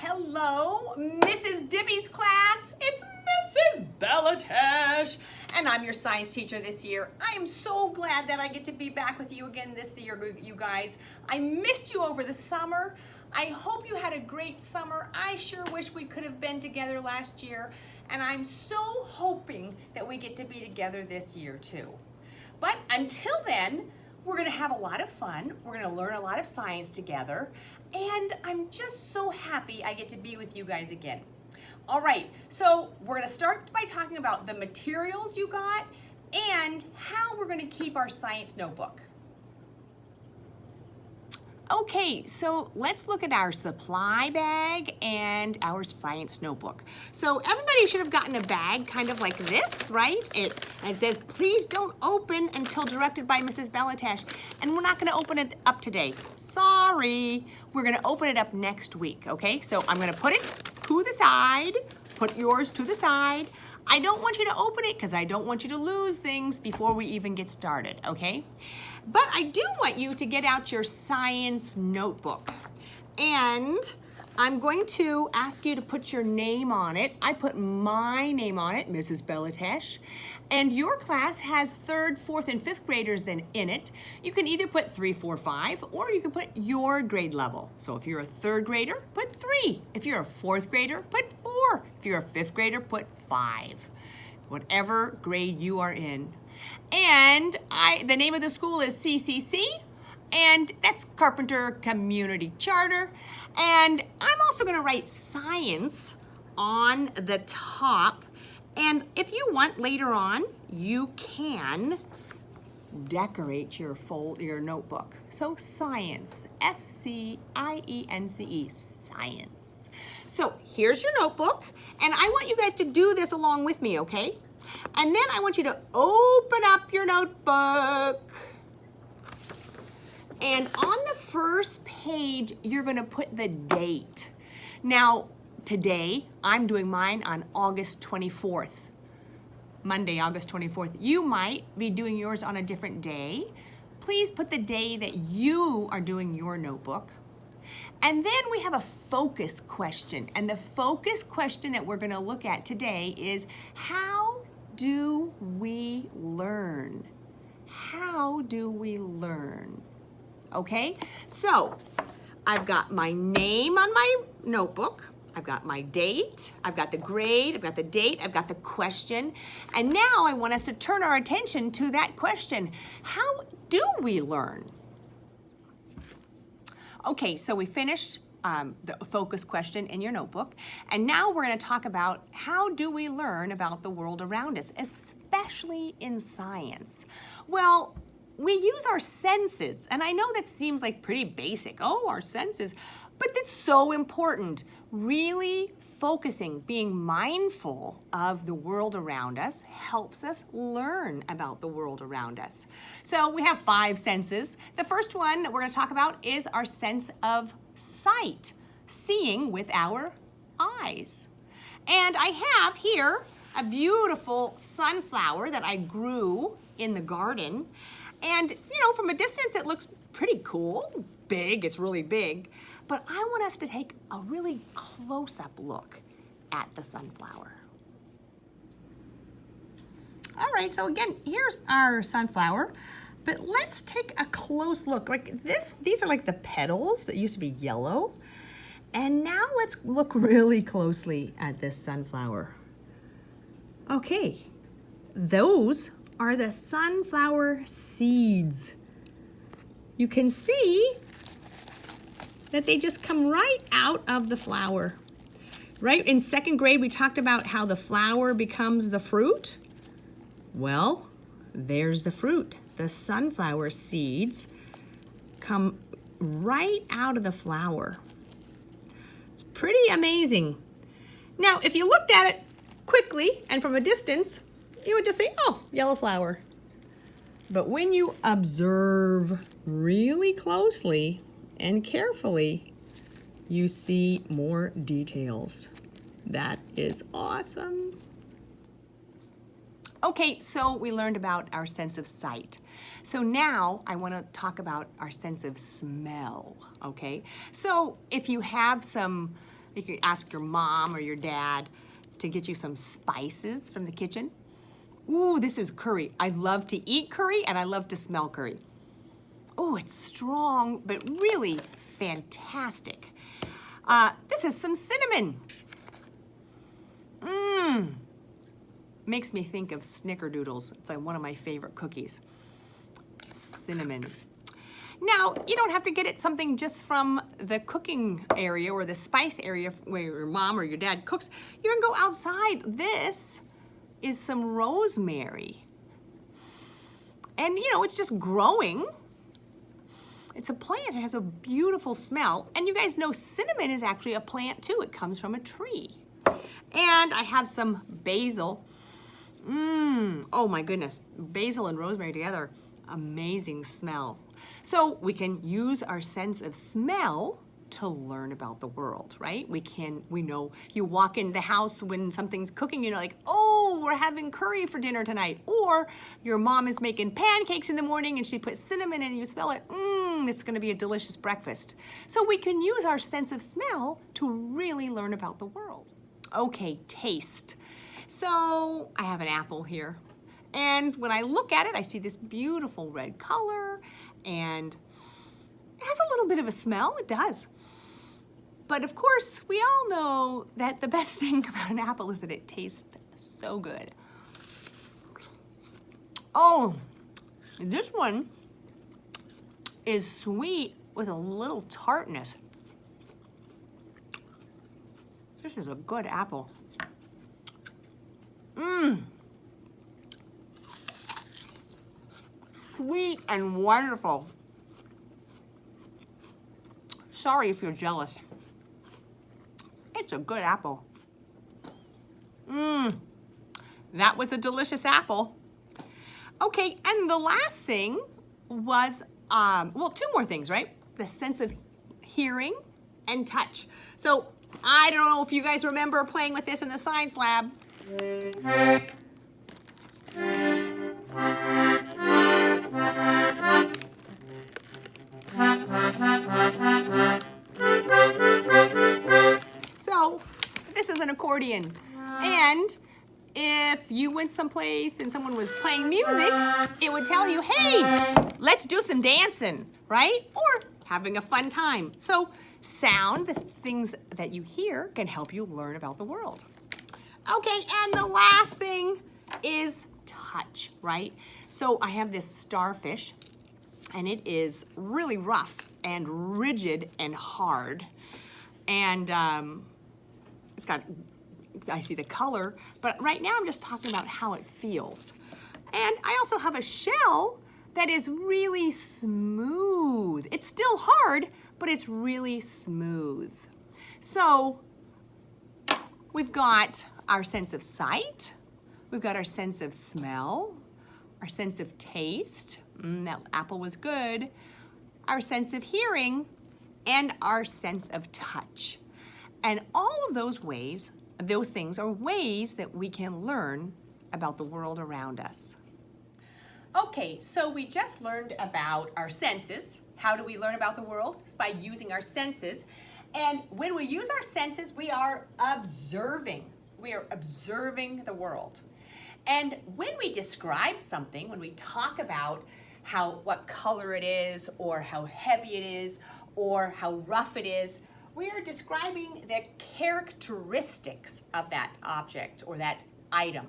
Hello, Mrs. Dibby's class. It's Mrs. Belatesh, and I'm your science teacher this year. I am so glad that I get to be back with you again this year, you guys. I missed you over the summer. I hope you had a great summer. I sure wish we could have been together last year, and I'm so hoping that we get to be together this year too. But until then, we're gonna have a lot of fun. We're gonna learn a lot of science together. And I'm just so happy I get to be with you guys again. All right, so we're gonna start by talking about the materials you got and how we're gonna keep our science notebook. Okay, so let's look at our supply bag and our science notebook. So everybody should have gotten a bag kind of like this, right? It says, please don't open until directed by Mrs. Belatesh. And we're not gonna open it up today. Sorry, we're gonna open it up next week, okay? So I'm gonna put it to the side, put yours to the side. I don't want you to open it because I don't want you to lose things before we even get started, okay? But I do want you to get out your science notebook. And I'm going to ask you to put your name on it. I put my name on it, Mrs. Belatesh. And your class has 3rd, 4th, and 5th graders in it. You can either put 3, 4, 5, or you can put your grade level. So if you're a 3rd grader, put 3. If you're a 4th grader, put 4. If you're a 5th grader, put 5. Whatever grade you are in. And the name of the school is CCC, and that's Carpenter Community Charter. And I'm also gonna write science on the top. And if you want later on, you can decorate your notebook. So science, S-C-I-E-N-C-E, science. So here's your notebook, and I want you guys to do this along with me, okay? And then I want you to open up your notebook. And on the first page, you're gonna put the date. Now, today, I'm doing mine on August 24th. Monday, August 24th. You might be doing yours on a different day. Please put the day that you are doing your notebook. And then we have a focus question. And the focus question that we're gonna look at today is, how do we learn? How do we learn? Okay, so I've got my name on my notebook. I've got my date, I've got the grade, I've got the date, I've got the question. And now I want us to turn our attention to that question. How do we learn? Okay, so we finished the focus question in your notebook. And now we're gonna talk about how do we learn about the world around us, especially in science. Well, we use our senses, and I know that seems like pretty basic. Oh, our senses, but that's so important. Really focusing, being mindful of the world around us helps us learn about the world around us. So we have 5 senses. The first one that we're gonna talk about is our sense of sight, seeing with our eyes. And I have here a beautiful sunflower that I grew in the garden. And, from a distance, it looks pretty cool, big, it's really big. But I want us to take a really close-up look at the sunflower. All right, so again, here's our sunflower. But let's take a close look. Like these are like the petals that used to be yellow. And now let's look really closely at this sunflower. Okay, those are the sunflower seeds. You can see that they just come right out of the flower. Right, in 2nd grade, we talked about how the flower becomes the fruit. Well, there's the fruit. The sunflower seeds come right out of the flower. It's pretty amazing. Now, if you looked at it quickly and from a distance, you would just say, oh, yellow flower. But when you observe really closely and carefully, you see more details. That is awesome. Okay, so we learned about our sense of sight. So now I want to talk about our sense of smell, okay? So if you have some You can ask your mom or your dad to get you some spices from the kitchen. Ooh, this is curry. I love to eat curry and I love to smell curry. Oh, it's strong, but really fantastic. This is some cinnamon. Makes me think of Snickerdoodles. It's like one of my favorite cookies. Cinnamon. Now, you don't have to get it something just from the cooking area or the spice area where your mom or your dad cooks. You can go outside. This is some rosemary. And you know, it's just growing. It's a plant, it has a beautiful smell. And you guys know cinnamon is actually a plant too. It comes from a tree. And I have some basil. Oh my goodness, basil and rosemary together, amazing smell. So we can use our sense of smell to learn about the world, right? We know you walk in the house when something's cooking, you know, like, oh, we're having curry for dinner tonight. Or your mom is making pancakes in the morning and she puts cinnamon in and you smell it. This is gonna be a delicious breakfast. So we can use our sense of smell to really learn about the world. Okay, taste. So I have an apple here. And when I look at it, I see this beautiful red color and it has a little bit of a smell, it does. But of course, we all know that the best thing about an apple is that it tastes so good. Oh, this one is sweet with a little tartness. This is a good apple. Sweet and wonderful. Sorry if you're jealous. It's a good apple. That was a delicious apple. Okay, and the last thing was, well, two more things, right? The sense of hearing and touch. So I don't know if you guys remember playing with this in the science lab. So this is an accordion. And if you went someplace and someone was playing music, it would tell you, hey, let's do some dancing, right? Or having a fun time. So sound, the things that you hear, can help you learn about the world. Okay, and the last thing is touch, right? So I have this starfish, and it is really rough and rigid and hard. And it's got, I see the color, but right now I'm just talking about how it feels. And I also have a shell that is really smooth. It's still hard, but it's really smooth. So we've got our sense of sight, we've got our sense of smell, our sense of taste, that apple was good, our sense of hearing, and our sense of touch. And all of those ways, those things are ways that we can learn about the world around us. Okay, so we just learned about our senses. How do we learn about the world? It's by using our senses. And when we use our senses, we are observing. We are observing the world. And when we describe something, when we talk about what color it is, or how heavy it is, or how rough it is, we are describing the characteristics of that object or that item.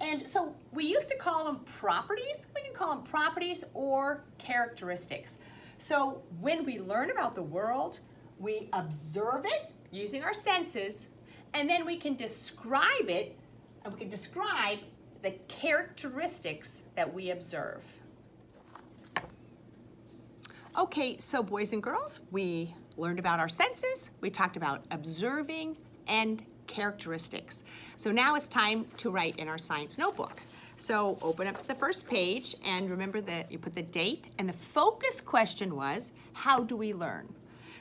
And so we used to call them properties. We can call them properties or characteristics. So when we learn about the world, we observe it using our senses, and then we can describe it, and we can describe the characteristics that we observe. Okay, so boys and girls, we learned about our senses, we talked about observing and characteristics. So now it's time to write in our science notebook. So open up to the first page and remember that you put the date, and the focus question was, how do we learn?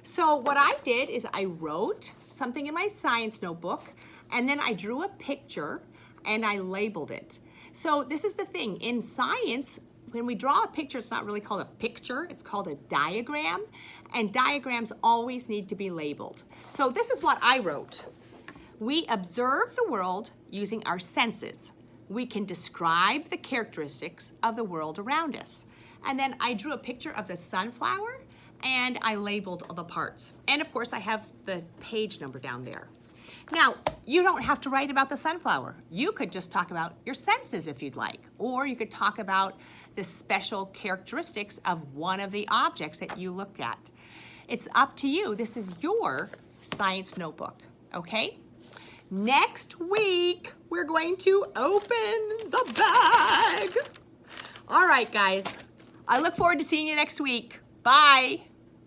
So what I did is I wrote something in my science notebook, and then I drew a picture and I labeled it. So this is the thing, in science, when we draw a picture, it's not really called a picture, it's called a diagram, and diagrams always need to be labeled. So this is what I wrote. We observe the world using our senses. We can describe the characteristics of the world around us. And then I drew a picture of the sunflower and I labeled all the parts. And of course I have the page number down there. Now, you don't have to write about the sunflower. You could just talk about your senses if you'd like, or you could talk about the special characteristics of one of the objects that you look at. It's up to you. This is your science notebook, okay? Next week, we're going to open the bag. All right, guys. I look forward to seeing you next week. Bye.